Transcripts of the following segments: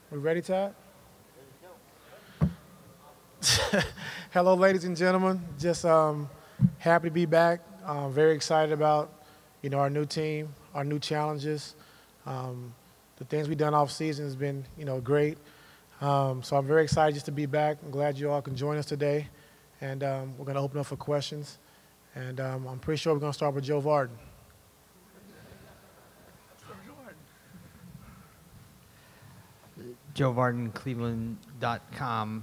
We ready, Todd? Hello, ladies and gentlemen. Just happy to be back. Very excited about, our new team, our new challenges. The things we've done off season has been, great. So I'm very excited just to be back. I'm glad you all can join us today. And we're going to open up for questions. And I'm pretty sure we're going to start with Joe Varden. Joe Varden, cleveland.com.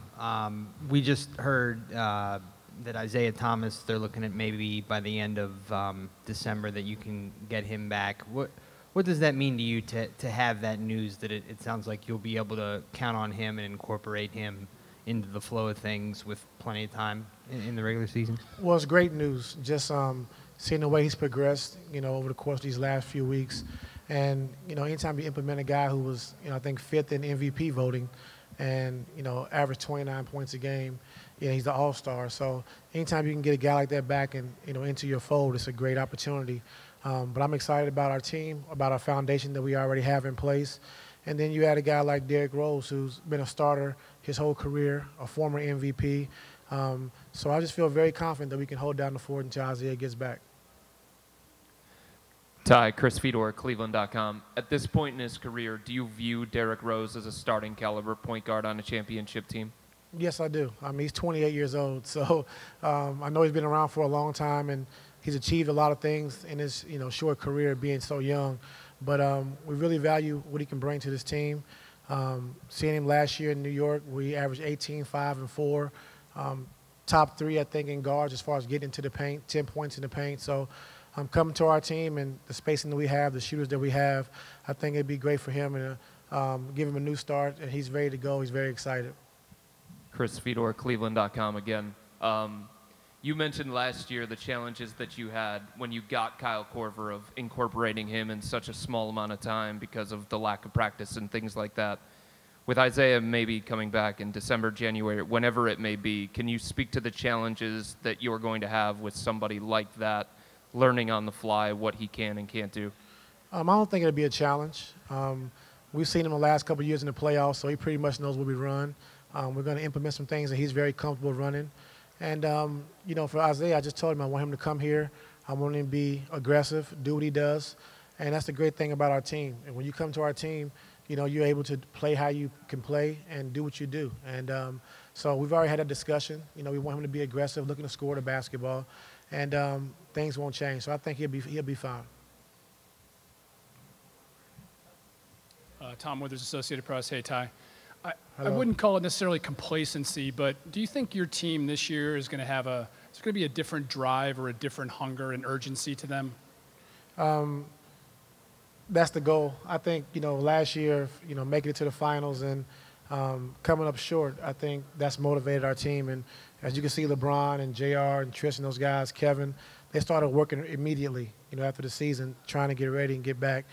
We just heard that Isaiah Thomas, they're looking at maybe by the end of December that you can get him back. What does that mean to you to have that news that it sounds like you'll be able to count on him and incorporate him into the flow of things with plenty of time in the regular season? Well, it's great news. Just seeing the way he's progressed, over the course of these last few weeks. And, anytime you implement a guy who was, I think, 5th in MVP voting and, averaged 29 points a game, he's the all-star. So anytime you can get a guy like that back and, into your fold, it's a great opportunity. But I'm excited about our team, about our foundation that we already have in place. And then you add a guy like Derrick Rose, who's been a starter his whole career, a former MVP. So I just feel very confident that we can hold down the fort until Isaiah gets back. Ty, Chris Fedor, cleveland.com. At this point in his career, do you view Derrick Rose as a starting caliber point guard on a championship team? Yes, I do. He's 28 years old, so I know he's been around for a long time, and he's achieved a lot of things in his short career being so young. But we really value what he can bring to this team. Seeing him last year in New York, where he averaged 18, 5, and 4. Top 3, I think, in guards as far as getting into the paint, 10 points in the paint. So coming to our team and the spacing that we have, the shooters that we have, I think it'd be great for him and give him a new start. And he's ready to go. He's very excited. Chris Fedor, cleveland.com again. You mentioned last year the challenges that you had when you got Kyle Korver of incorporating him in such a small amount of time because of the lack of practice and things like that. With Isaiah maybe coming back in December, January, whenever it may be, can you speak to the challenges that you're going to have with somebody like that, learning on the fly what he can and can't do? I don't think it'll be a challenge. We've seen him the last couple of years in the playoffs, so he pretty much knows what we run. We're going to implement some things that he's very comfortable running. And, for Isaiah, I just told him I want him to come here. I want him to be aggressive, do what he does. And that's the great thing about our team. And when you come to our team, you're able to play how you can play and do what you do. And so we've already had a discussion. We want him to be aggressive, looking to score the basketball. And things won't change. So I think he'll be fine. Tom Withers, Associated Press. Hey, Ty. I wouldn't call it necessarily complacency, but do you think your team this year is going to have it's going to be a different drive or a different hunger and urgency to them? That's the goal. I think, last year, making it to the finals and coming up short, I think that's motivated our team. And as you can see, LeBron and JR and Tristan, those guys, Kevin, they started working immediately, after the season, trying to get ready and get back,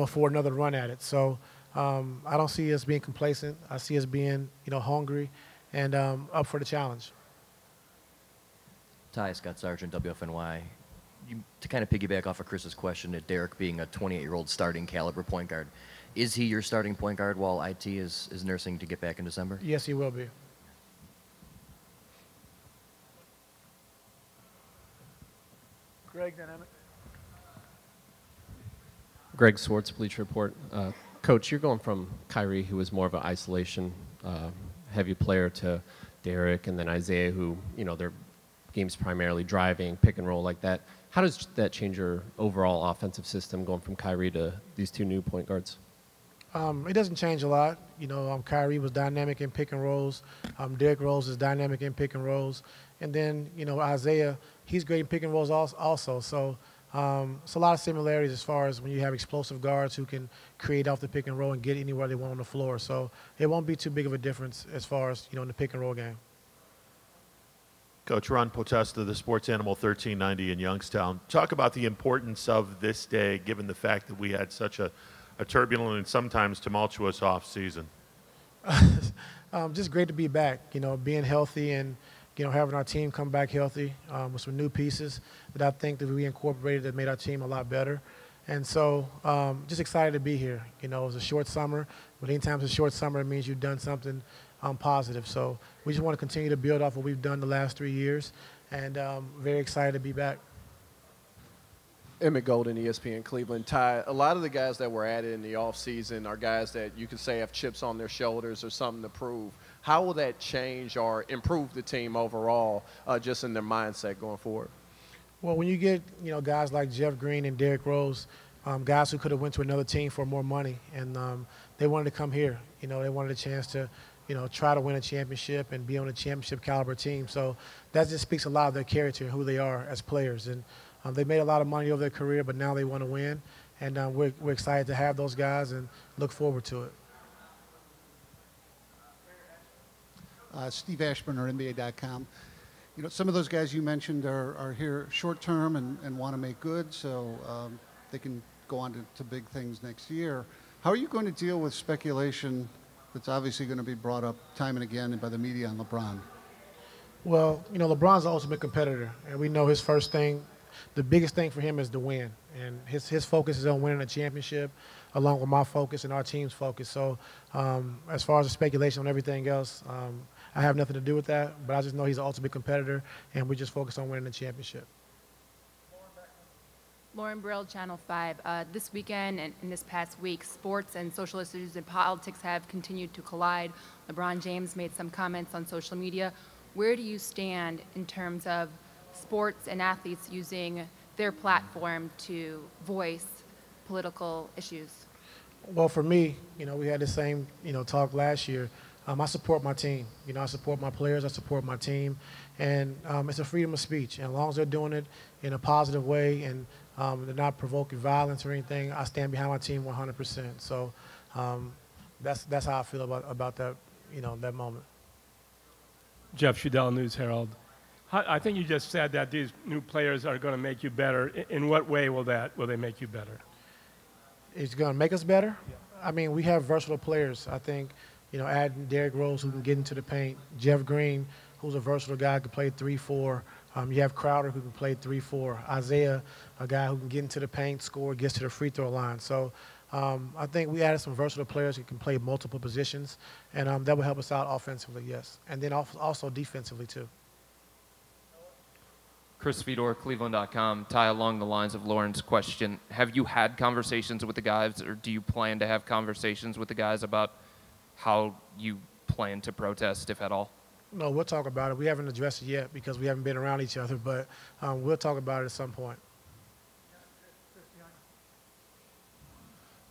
for another run at it. So I don't see us being complacent. I see us being, hungry and up for the challenge. Ty, Scott Sargent, WFNY. To kind of piggyback off of Chris's question at Derrick being a 28-year-old starting caliber point guard, is he your starting point guard while IT is nursing to get back in December? Yes, he will be. Greg, dynamic. Greg Swartz, Bleacher Report. Coach, you're going from Kyrie, who was more of an isolation heavy player, to Derrick, and then Isaiah, who, their game's primarily driving, pick and roll like that. How does that change your overall offensive system going from Kyrie to these two new point guards? It doesn't change a lot. Kyrie was dynamic in pick and rolls. Derrick Rose is dynamic in pick and rolls. And then, Isaiah, he's great in pick and rolls also. So it's a lot of similarities as far as when you have explosive guards who can create off the pick and roll and get anywhere they want on the floor. So it won't be too big of a difference as far as, in the pick and roll game. Coach Ron Potesta, the Sports Animal 1390 in Youngstown. Talk about the importance of this day, given the fact that we had such a turbulent and sometimes tumultuous off-season. Just great to be back, being healthy and, having our team come back healthy with some new pieces that I think that we incorporated that made our team a lot better. And so just excited to be here. You know, it was a short summer, but anytime it's a short summer, it means you've done something positive. So we just want to continue to build off what we've done the last 3 years, and very excited to be back. Emmett Golden, ESPN Cleveland. Ty, a lot of the guys that were added in the offseason are guys that you could say have chips on their shoulders or something to prove. How will that change or improve the team overall, just in their mindset going forward? Well, when you get, guys like Jeff Green and Derrick Rose, guys who could have went to another team for more money, and they wanted to come here. They wanted a chance to, try to win a championship and be on a championship caliber team. So that just speaks a lot of their character and who they are as players. And they made a lot of money over their career, but now they want to win. And we're excited to have those guys and look forward to it. Steve Ashburn, NBA.com. Some of those guys you mentioned are here short term and want to make good, so they can go on to big things next year. How are you going to deal with speculation that's obviously going to be brought up time and again by the media on LeBron? Well, LeBron's the ultimate competitor, and we know his first thing, the biggest thing for him is to win. And his focus is on winning a championship, along with my focus and our team's focus. So as far as the speculation on everything else, I have nothing to do with that, but I just know he's an ultimate competitor, and we just focus on winning the championship. Lauren Brill, Channel 5. This weekend and in this past week, sports and social issues and politics have continued to collide. LeBron James made some comments on social media. Where do you stand in terms of sports and athletes using their platform to voice political issues? Well, for me, we had the same, talk last year. I support my team. I support my players. I support my team. And it's a freedom of speech. And as long as they're doing it in a positive way and they're not provoking violence or anything, I stand behind my team 100%. So that's how I feel about that, that moment. Jeff Shudell, News Herald. I think you just said that these new players are going to make you better. In what way will they make you better? It's going to make us better? Yeah. I mean, we have versatile players. I think, adding Derrick Rose, who can get into the paint, Jeff Green, who's a versatile guy, who can play 3-4. You have Crowder, who can play 3-4. Isaiah, a guy who can get into the paint, score, gets to the free throw line. So I think we added some versatile players who can play multiple positions, and that will help us out offensively, yes. And then also defensively, too. Chris Fedor, cleveland.com. Ty, along the lines of Lauren's question, have you had conversations with the guys, or do you plan to have conversations with the guys about how you plan to protest, if at all? No, we'll talk about it. We haven't addressed it yet because we haven't been around each other, but we'll talk about it at some point.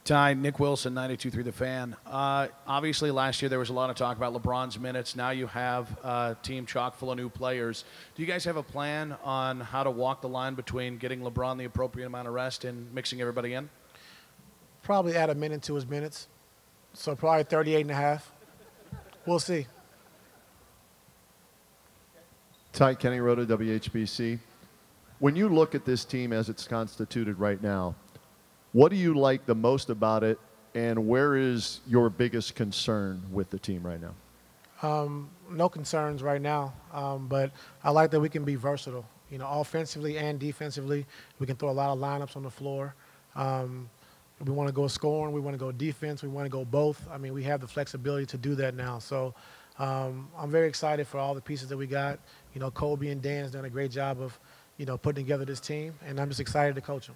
Ty, Nick Wilson, 92.3 The Fan. Obviously, last year there was a lot of talk about LeBron's minutes. Now you have a team chock full of new players. Do you guys have a plan on how to walk the line between getting LeBron the appropriate amount of rest and mixing everybody in? Probably add a minute to his minutes. So probably 38.5. We'll see. Ty, Kenny Rhoda, WHBC. When you look at this team as it's constituted right now, what do you like the most about it, and where is your biggest concern with the team right now? No concerns right now, but I like that we can be versatile. Offensively and defensively, we can throw a lot of lineups on the floor. We want to go scoring, we want to go defense, we want to go both. I mean, we have the flexibility to do that now. So I'm very excited for all the pieces that we got. Kobe and Dan's done a great job of, putting together this team, and I'm just excited to coach them.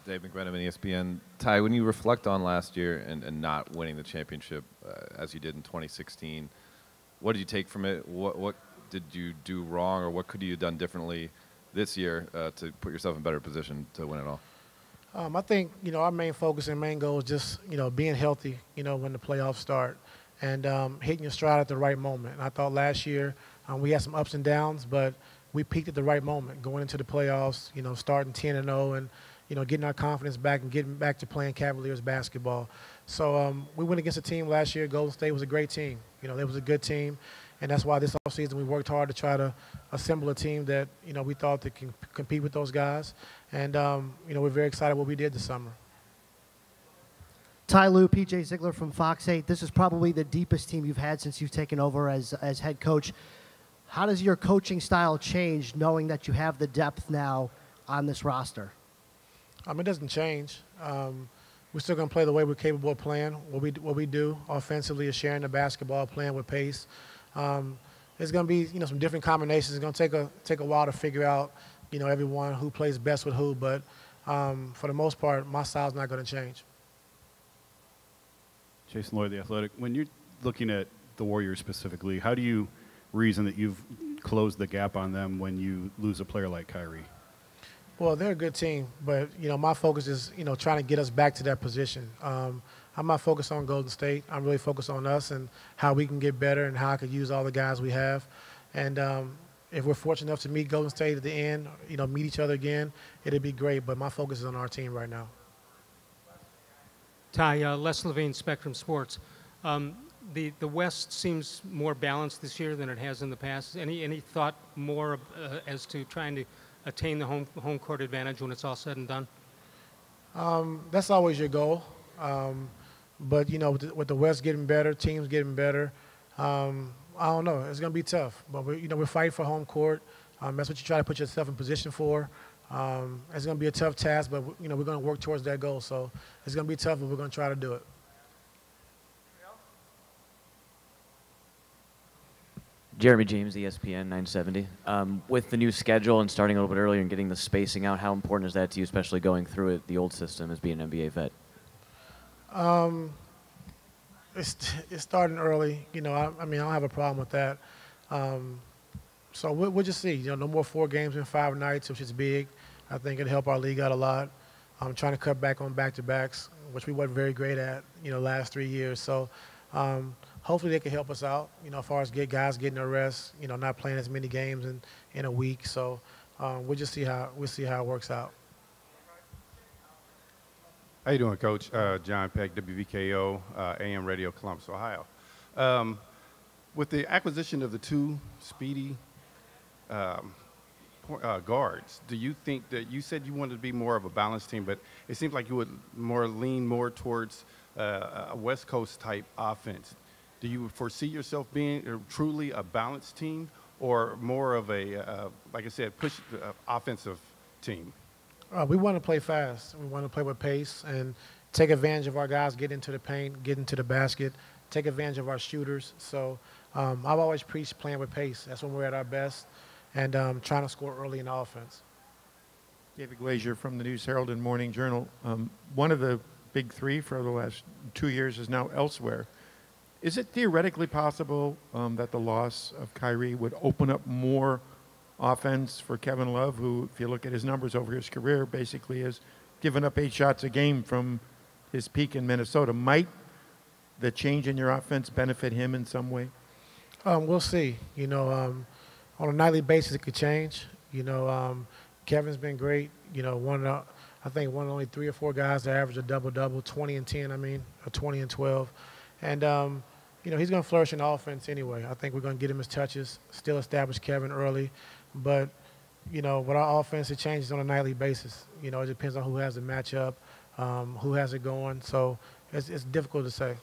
Dave McBrennan, ESPN. Ty, when you reflect on last year and not winning the championship as you did in 2016, what did you take from it? What did you do wrong, or what could you have done differently this year to put yourself in a better position to win it all? I think, our main focus and main goal is just, being healthy, when the playoffs start, and hitting your stride at the right moment. And I thought last year we had some ups and downs, but we peaked at the right moment, going into the playoffs, starting 10-0 and getting our confidence back and getting back to playing Cavaliers basketball. So we went against a team last year. Golden State was a great team. They was a good team, and that's why this offseason we worked hard to try to assemble a team that, we thought that can compete with those guys. And, we're very excited what we did this summer. Ty Lue, PJ Ziegler from Fox 8. This is probably the deepest team you've had since you've taken over as head coach. How does your coaching style change knowing that you have the depth now on this roster? It doesn't change. We're still going to play the way we're capable of playing. What we do offensively is sharing the basketball, playing with pace. There's going to be some different combinations. It's going to take a while to figure out everyone who plays best with who. But for the most part, my style's not going to change. Jason Lloyd, The Athletic. When you're looking at the Warriors specifically, how do you reason that you've closed the gap on them when you lose a player like Kyrie? Well, they're a good team, but my focus is trying to get us back to that position. I'm not focused on Golden State. I'm really focused on us and how we can get better and how I could use all the guys we have. And if we're fortunate enough to meet Golden State at the end, meet each other again, it'd be great. But my focus is on our team right now. Ty, Les Levine, Spectrum Sports. The West seems more balanced this year than it has in the past. Any thought more as to trying to attain the home court advantage when it's all said and done? That's always your goal. But with the West getting better, teams getting better, I don't know. It's going to be tough. But we're fighting for home court. That's what you try to put yourself in position for. It's going to be a tough task, but we're going to work towards that goal. So it's going to be tough, but we're going to try to do it. Jeremy James, ESPN 970. With the new schedule and starting a little bit earlier and getting the spacing out, how important is that to you, especially going through it, the old system as being an NBA vet? It's starting early. I don't have a problem with that. So we'll just see. No more 4 games in 5 nights, which is big. I think it'll help our league out a lot. I'm trying to cut back on back-to-backs, which we weren't very great at, last 3 years. So hopefully they can help us out, as far as guys getting their rest, not playing as many games in a week. So we'll see how it works out. How you doing, Coach? John Peck, WVKO, AM Radio, Columbus, Ohio. With the acquisition of the 2 speedy guards, do you think that you said you wanted to be more of a balanced team, but it seems like you would lean more towards a West Coast type offense? Do you foresee yourself being truly a balanced team or more of a, like I said, push offensive team? We want to play fast. We want to play with pace and take advantage of our guys, get into the paint, get into the basket, take advantage of our shooters. So I've always preached playing with pace. That's when we're at our best, and trying to score early in the offense. David Glazier from the News Herald and Morning Journal. One of the big 3 for the last 2 years is now elsewhere. Is it theoretically possible that the loss of Kyrie would open up more offense for Kevin Love, who, if you look at his numbers over his career, basically has given up 8 shots a game from his peak in Minnesota? Might the change in your offense benefit him in some way? We'll see. On a nightly basis, it could change. Kevin's been great. I think one of only 3 or 4 guys that average a double-double, 20 and 10, or 20 and 12. And, he's going to flourish in offense anyway. I think we're going to get him his touches, still establish Kevin early. But, with our offense, it changes on a nightly basis. It depends on who has the matchup, who has it going. So it's difficult to say.